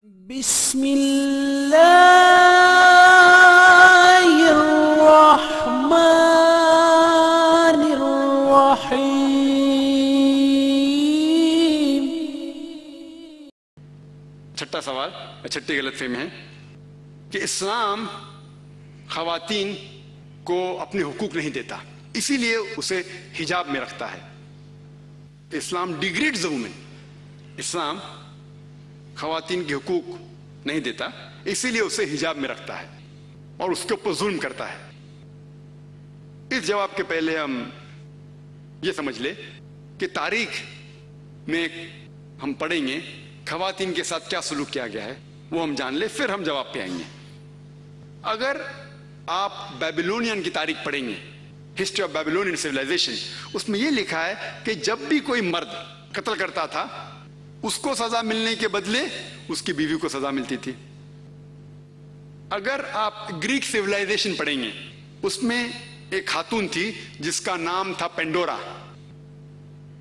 بسم اللہ الرحمن الرحیم۔ چھٹا سوال، چھٹی غلط فہمی ہے کہ اسلام خواتین کو اپنے حقوق نہیں دیتا، اسی لیے اسے حجاب میں رکھتا ہے۔ اسلام ڈیگریڈز وومن، اسلام خواتین کے حقوق نہیں دیتا، اسی لیے اسے حجاب میں رکھتا ہے اور اس کے اوپر ظلم کرتا ہے۔ اس جواب کے پہلے ہم یہ سمجھ لیں کہ تاریخ میں ہم پڑھیں گے خواتین کے ساتھ کیا سلوک کیا گیا ہے، وہ ہم جان لیں، پھر ہم جواب پہ آئیں گے۔ اگر آپ بیبلونین کی تاریخ پڑھیں گے، ہسٹری آف بیبلونین سیولائزیشن، اس میں یہ لکھا ہے کہ جب بھی کوئی مرد قتل کرتا تھا اس کو سزا ملنے کے بدلے اس کی بیوی کو سزا ملتی تھی۔ اگر آپ گریک سیولائزیشن پڑھیں گے، اس میں ایک خاتون تھی جس کا نام تھا پینڈورا،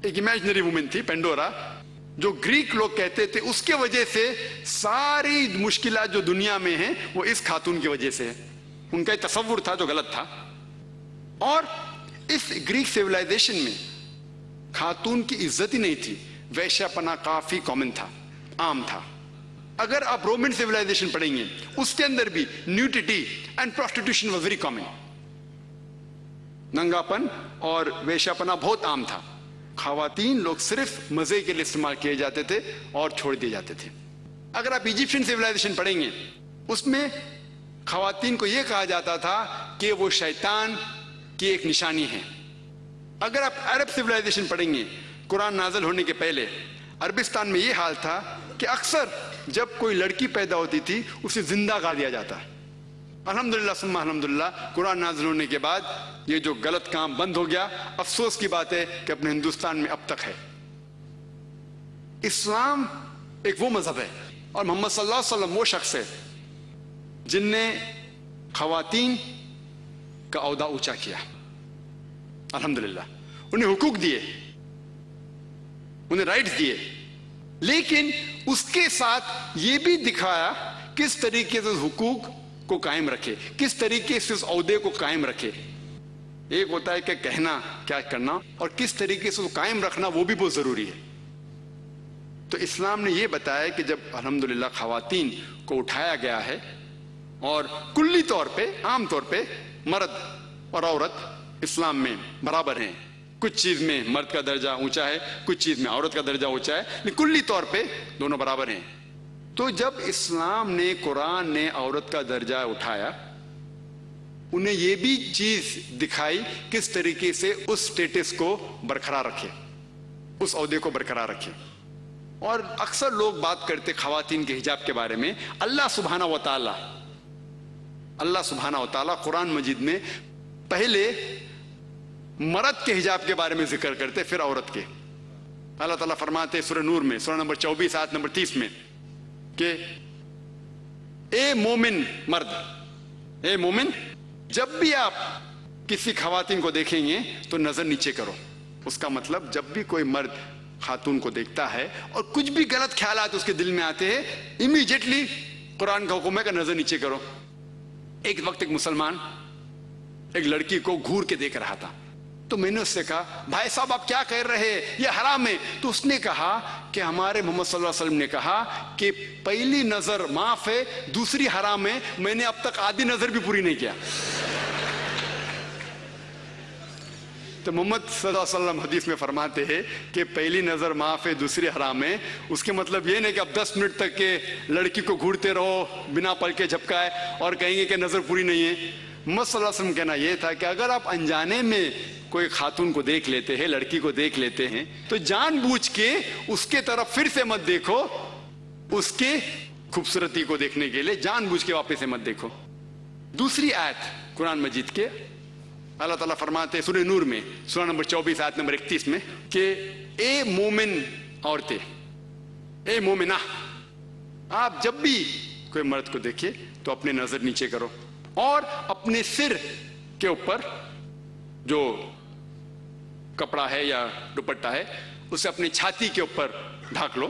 ایک امیجنری وومن تھی پینڈورا، جو گریک لوگ کہتے تھے اس کے وجہ سے ساری مشکلات جو دنیا میں ہیں وہ اس خاتون کی وجہ سے ہے۔ ان کا ایک تصور تھا جو غلط تھا، اور اس گریک سیولائزیشن میں خاتون کی عزت ہی نہیں تھی، ویشیا پنا کافی کامن تھا، عام تھا۔ اگر آپ رومن سیولائزیشن پڑھیں گے، اس کے اندر بھی nudity and prostitution was very common, ننگا پن اور ویشیا پنا بہت عام تھا۔ خواتین لوگ صرف مزے کے لیے استعمال کیے جاتے تھے اور چھوڑ دیے جاتے تھے۔ اگر آپ ایجپشین سیولائزیشن پڑھیں گے، اس میں خواتین کو یہ کہا جاتا تھا کہ وہ شیطان کی ایک نشانی ہے۔ اگر آپ عرب سیولائزیشن پڑھیں گے، قرآن نازل ہونے کے پہلے عربستان میں یہ حال تھا کہ اکثر جب کوئی لڑکی پیدا ہوتی تھی اسے زندہ گاڑ دیا جاتا۔ الحمدللہ ثم الحمدللہ قرآن نازل ہونے کے بعد یہ جو غلط کام بند ہو گیا۔ افسوس کی بات ہے کہ اپنے ہندوستان میں اب تک ہے۔ اسلام ایک وہ مذہب ہے اور محمد صلی اللہ علیہ وسلم وہ شخص ہے جن نے خواتین کا عہدہ اونچا کیا، الحمدللہ، انہیں حقوق دیے، انہیں رائٹس دیے، لیکن اس کے ساتھ یہ بھی دکھایا کس طریقے سے حقوق کو قائم رکھے، کس طریقے سے اس عہدے کو قائم رکھے۔ ایک ہوتا ہے کہ کہنا کیا کرنا، اور کس طریقے سے قائم رکھنا وہ بھی بہت ضروری ہے۔ تو اسلام نے یہ بتایا کہ جب الحمدللہ خواتین کو اٹھایا گیا ہے، اور کلی طور پہ عام طور پہ مرد اور عورت اسلام میں برابر ہیں، کچھ چیز میں مرد کا درجہ اونچا ہے، کچھ چیز میں عورت کا درجہ اونچا ہے، لیکن کلی طور پہ دونوں برابر ہیں۔ تو جب اسلام نے، قرآن نے عورت کا درجہ اٹھایا، انہیں یہ بھی چیز دکھائی کس طریقے سے اس سٹیٹس کو برقرار رکھے، اس عہدے کو برقرار رکھے۔ اور اکثر لوگ بات کرتے خواتین کے حجاب کے بارے میں، اللہ سبحانہ و تعالیٰ قرآن مجید میں پہلے مرد کے حجاب کے بارے میں ذکر کرتے، پھر عورت کے۔ اللہ تعالیٰ فرماتے سورہ نور میں، سورہ نمبر 24 آیت نمبر 30 میں کہ اے مومن مرد، اے مومن، جب بھی آپ کسی خواتین کو دیکھیں گے تو نظر نیچے کرو۔ اس کا مطلب جب بھی کوئی مرد خاتون کو دیکھتا ہے اور کچھ بھی غلط خیالات اس کے دل میں آتے ہیں، امیڈیٹلی قرآن کا حکم ہے کہ نظر نیچے کرو۔ ایک وقت ایک مسلمان ایک لڑکی کو گھور کے دیکھ رہا تھا، تو میں نے اس سے کہا بھائی صاحب آپ کیا کہہ رہے ہیں، یہ حرام ہے۔ تو اس نے کہا کہ ہمارے محمد صلی اللہ علیہ وسلم نے کہا کہ پہلی نظر معاف ہے، دوسری حرام ہے، میں نے اب تک آدھی نظر بھی پوری نہیں کیا۔ تو محمد صلی اللہ علیہ وسلم حدیث میں فرماتے ہیں کہ پہلی نظر معاف ہے، دوسری حرام ہے۔ اس کے مطلب یہ نہیں کہ اب 10 منٹ تک کے لڑکی کو گھورتے رہو بنا پل کے جھپکائے اور کہیں گے کہ نظر پوری نہیں ہے۔ محمد صلی اللہ علیہ وسلم کہنا یہ تھا کہ اگر آپ انجانے میں کوئی خاتون کو دیکھ لیتے ہیں، لڑکی کو دیکھ لیتے ہیں، تو جان بوجھ کے اس کے طرف پھر سے مت دیکھو، اس کے خوبصورتی کو دیکھنے کے لیے جان بوجھ کے واپس سے مت دیکھو۔ دوسری آیت قرآن مجید کے اللہ تعالیٰ فرماتے ہیں سورہ نور میں، سورہ نمبر 24 آیت نمبر 31 میں کہ اے مومن عورتیں، اے مومنہ، آپ جب بھی کوئی مرد کو دیکھے تو اپنے نظر نیچے کرو اور اپنے سر کے اوپر جو کپڑا ہے یا دوپٹہ ہے اسے اپنی چھاتی کے اوپر ڈھانک لو،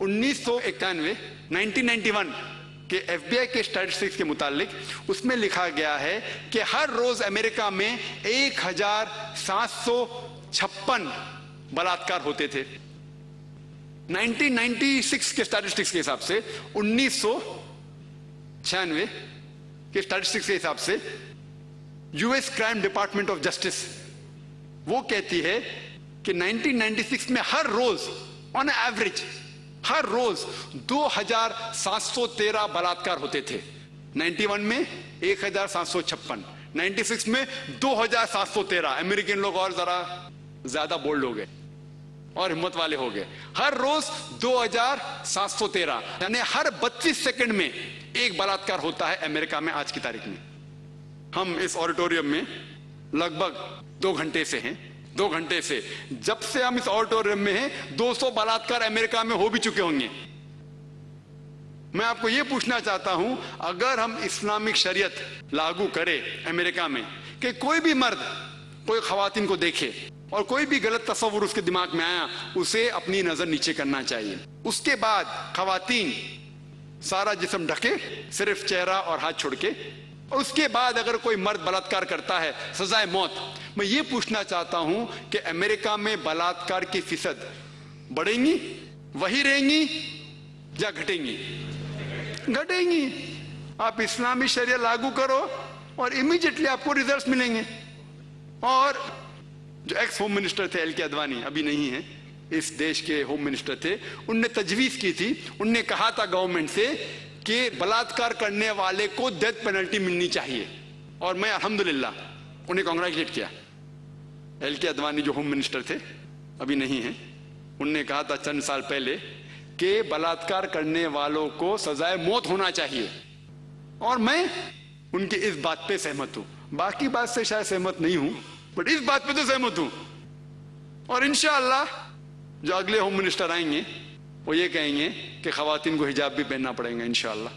1991 کہ FBI کے اسٹیٹسٹکس کے متعلق اس میں لکھا گیا ہے کہ ہر روز امریکہ میں 1756 بلاತ್ಕಾರ ہوتے تھے. 1996 کے اسٹیٹسٹکس کے حساب سے 1996 کے اسٹیٹسٹکس کے حساب سے US crime department of justice وہ کہتی ہے کہ 1996 میں ہر روز آن ایوریج ہر روز 2713 بلاತ್ಕಾರ ہوتے تھے. 91 میں 1756, 96 میں 2713. امریکن لوگ اور ذرا زیادہ بولڈ ہو گئے اور ہمت والے ہو گئے. ہر روز 2713 یعنی ہر 32 سیکنڈ میں ایک بلاತ್ಕಾರ ہوتا ہے امریکہ میں آج کی تاریخ میں. ہم اس آڈیٹوریم میں لگ بھگ 2 گھنٹے سے ہیں. 2 گھنٹے سے جب سے ہم اس آڈیٹوریم میں ہیں 200 بلاತ್ಕಾರ امریکہ میں ہو بھی چکے ہوں گے. میں آپ کو یہ پوچھنا چاہتا ہوں اگر ہم اسلامک شریعت لاگو کرے امریکہ میں کہ کوئی بھی مرد کوئی خواتین کو دیکھے اور کوئی بھی غلط تصور اس کے دماغ میں آیا اسے اپنی نظر نیچے کرنا چاہیے. اس کے بعد خواتین سارا جسم ڈھکے صرف چہرہ اور ہاتھ چھوڑ کے. اور اس کے بعد اگر کوئی مرد بلاತ್ಕಾರ کرتا ہے سزائے موت. میں یہ پوچھنا چاہتا ہوں کہ امریکہ میں بلاತ್ಕಾರ کی فیصد بڑھیں گی وہی رہیں گی یا گھٹیں گی؟ گھٹیں گی. آپ اسلامی شریعت لاگو کرو اور امیجیٹلی آپ کو ریزلٹس ملیں گے. اور جو ایکس ہوم منسٹر تھے LK اڈوانی ابھی نہیں ہیں اس دیش کے ہوم منسٹر تھے ان نے تجویز کی تھی. ان نے کہا تھا گورنمنٹ سے کہ بلاತ್ಕಾರ کرنے والے کو ڈیتھ پینلٹی ملنی چاہیے. اور میں الحمدللہ انہیں کانگریچولیٹ کیا. LK اڈوانی جو ہوم منسٹر تھے ابھی نہیں ہیں ان نے کہا تھا چند سال پہلے کہ بلاತ್ಕಾರ کرنے والوں کو سزائے موت ہونا چاہیے. اور میں ان کی اس بات پہ سہمت ہوں. باقی بات سے شاید سہمت نہیں ہوں بٹ اس بات پہ تو سہمت ہوں. اور انشاءاللہ جو اگلے ہوم منسٹر آئیں گے وہ یہ کہیں گے کہ خواتین کو حجاب بھی پہننا پڑے گا انشاءاللہ.